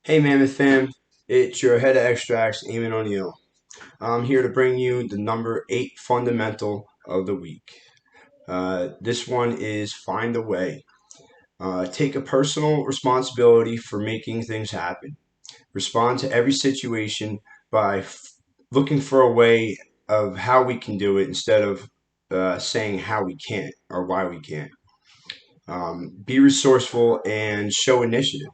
Hey Mammoth fam, it's your head of extracts, Eamon O'Neill. I'm here to bring you the number 8 fundamental of the week. This one is find a way. Take a personal responsibility for making things happen. Respond to every situation by looking for a way of how we can do it instead of saying how we can't or why we can't. Be resourceful and show initiative.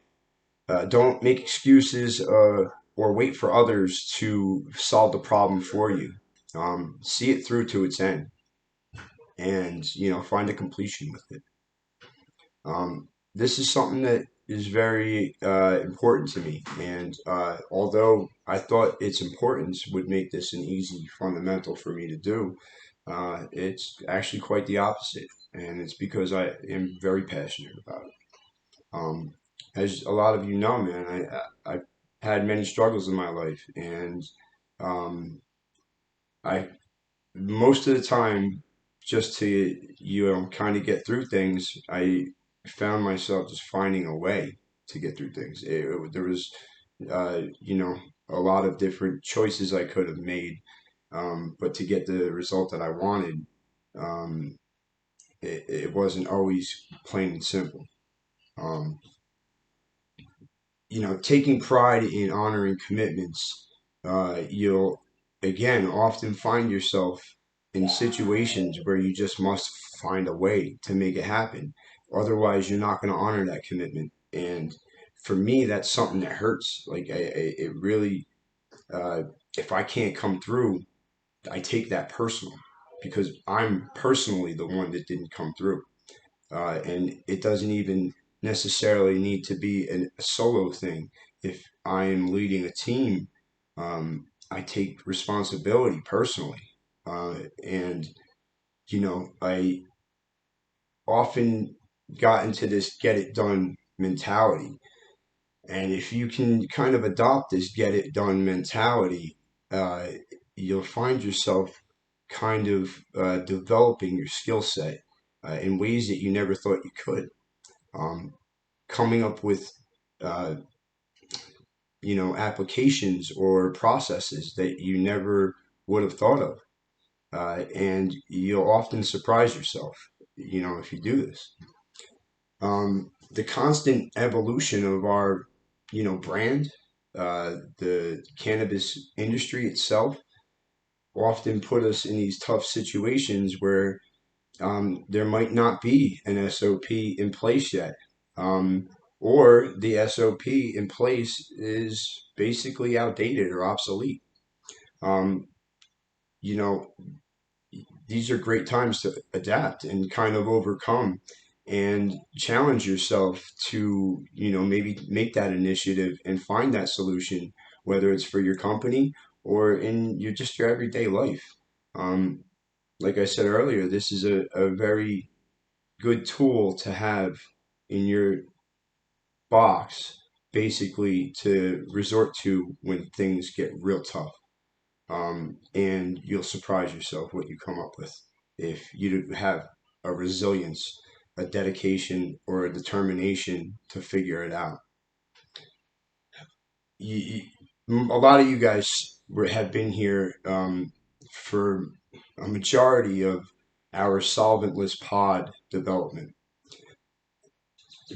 Don't make excuses or wait for others to solve the problem for you. See it through to its end, and find a completion with it. This is something that is very important to me, and although I thought its importance would make this an easy fundamental for me to do, it's actually quite the opposite, and it's because I am very passionate about it. Um, as a lot of you know, man, I've had many struggles in my life, and um, I most of the time, just to kind of get through things, I found myself just finding a way to get through things. There was, a lot of different choices I could have made, but to get the result that I wanted, um, it wasn't always plain and simple. Um, Taking pride in honoring commitments, you'll again often find yourself in situations where you just must find a way to make it happen. Otherwise, you're not going to honor that commitment. And for me, that's something that hurts. Like, it really, uh, if I can't come through, I take that personal because I'm personally the one that didn't come through. And it doesn't even necessarily need to be a solo thing. If I am leading a team, I take responsibility personally. And, I often got into this get it done mentality. And if you can kind of adopt this get it done mentality, uh, you'll find yourself kind of developing your skill set in ways that you never thought you could. um, Coming up with uh, applications or processes that you never would have thought of, and you'll often surprise yourself if you do this. The constant evolution of our brand, the cannabis industry itself, often put us in these tough situations where there might not be an SOP in place yet. Or the SOP in place is basically outdated or obsolete. Um, you know, these are great times to adapt and kind of overcome and challenge yourself to, maybe make that initiative and find that solution, whether it's for your company or in your everyday life. Um, like I said earlier, this is a very good tool to have in your box, basically to resort to when things get real tough. And you'll surprise yourself what you come up with if you have a resilience, a dedication, or a determination to figure it out. A lot of you guys have been here for a majority of our solventless pod development.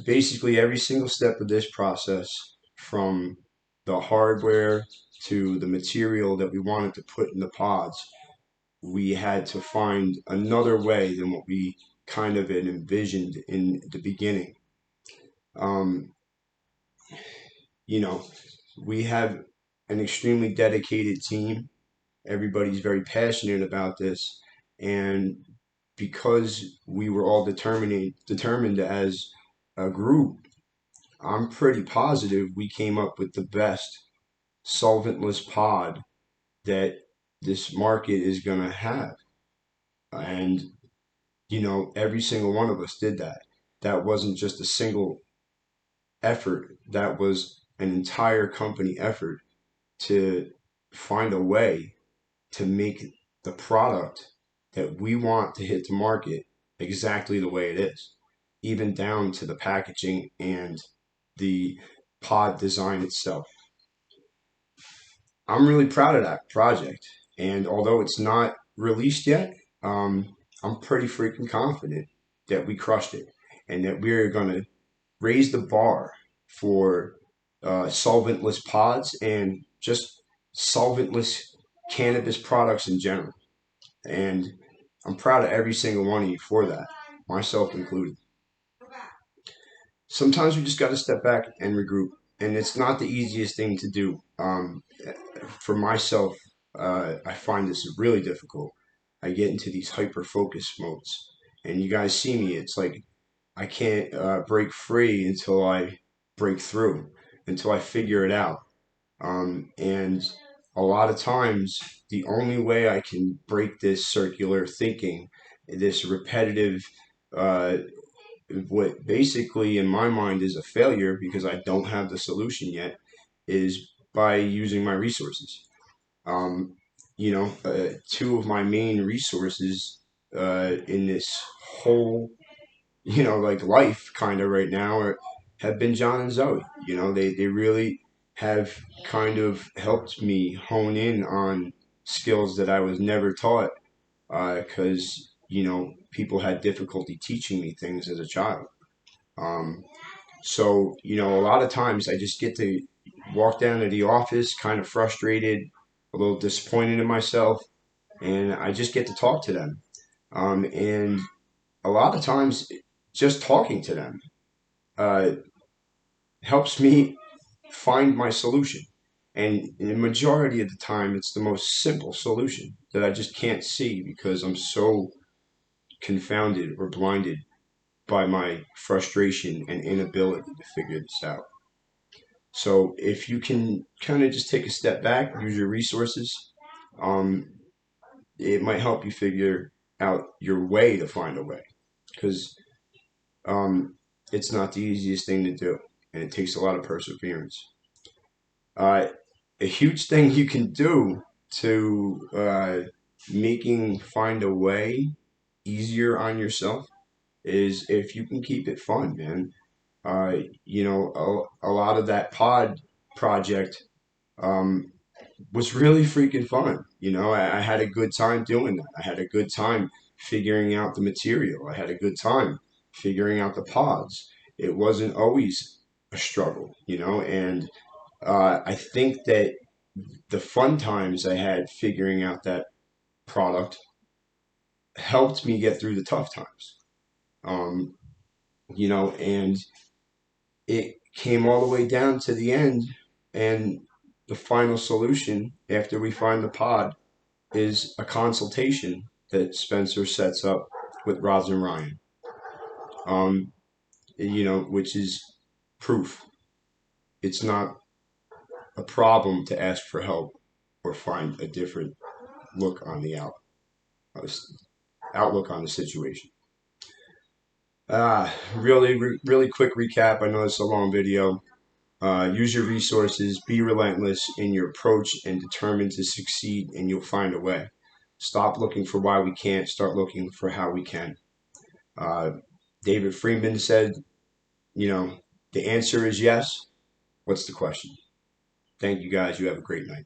Basically every single step of this process, from the hardware to the material that we wanted to put in the pods, we had to find another way than what we kind of had envisioned in the beginning. Um, you know, we have an extremely dedicated team. Everybody's very passionate about this, and because we were all determined as a group, I'm pretty positive we came up with the best solventless pod that this market is going to have. And, every single one of us did that. That wasn't just a single effort, that was an entire company effort to find a way to make the product that we want to hit the market exactly the way it is, even down to the packaging and the pod design itself. I'm really proud of that project. And although it's not released yet, I'm pretty freaking confident that we crushed it and that we're going to raise the bar for solventless pods and just solventless cannabis products in general. And I'm proud of every single one of you for that, myself included. Sometimes we just got to step back and regroup, and it's not the easiest thing to do. For myself, I find this really difficult. I get into these hyper focus modes, and you guys see me. It's like I can't break free until I break through, until I figure it out. And a lot of times, the only way I can break this circular thinking, this repetitive, uh, what basically in my mind is a failure because I don't have the solution yet, is by using my resources. Um, two of my main resources in this whole like life kind of right now have been John and Zoe. They really have kind of helped me hone in on skills that I was never taught because, people had difficulty teaching me things as a child. Um, a lot of times I just get to walk down to the office kind of frustrated, a little disappointed in myself, and I just get to talk to them. And a lot of times, just talking to them uh, helps me find my solution. And in the majority of the time, it's the most simple solution that I just can't see because I'm so confounded or blinded by my frustration and inability to figure this out. So if you can kind of just take a step back, use your resources, um, it might help you figure out your way to find a way. Because um, it's not the easiest thing to do, and it takes a lot of perseverance. Uh, a huge thing you can do to making find a way easier on yourself is if you can keep it fun, man. A lot of that pod project um, was really freaking fun. I had a good time doing that. I had a good time figuring out the material. I had a good time figuring out the pods. It wasn't always a struggle, and I think that the fun times I had figuring out that product helped me get through the tough times. Um, and it came all the way down to the end, and the final solution after we find the pod is a consultation that Spencer sets up with Roz and Ryan, um, which is proof. It's not a problem to ask for help or find a different look on the uh, outlook on the situation. Really quick recap. I know it's a long video. Use your resources, be relentless in your approach, and determined to succeed, and you'll find a way. Stop looking for why we can't, start looking for how we can. Uh, David Freeman said, the answer is yes. What's the question? Thank you guys. You have a great night.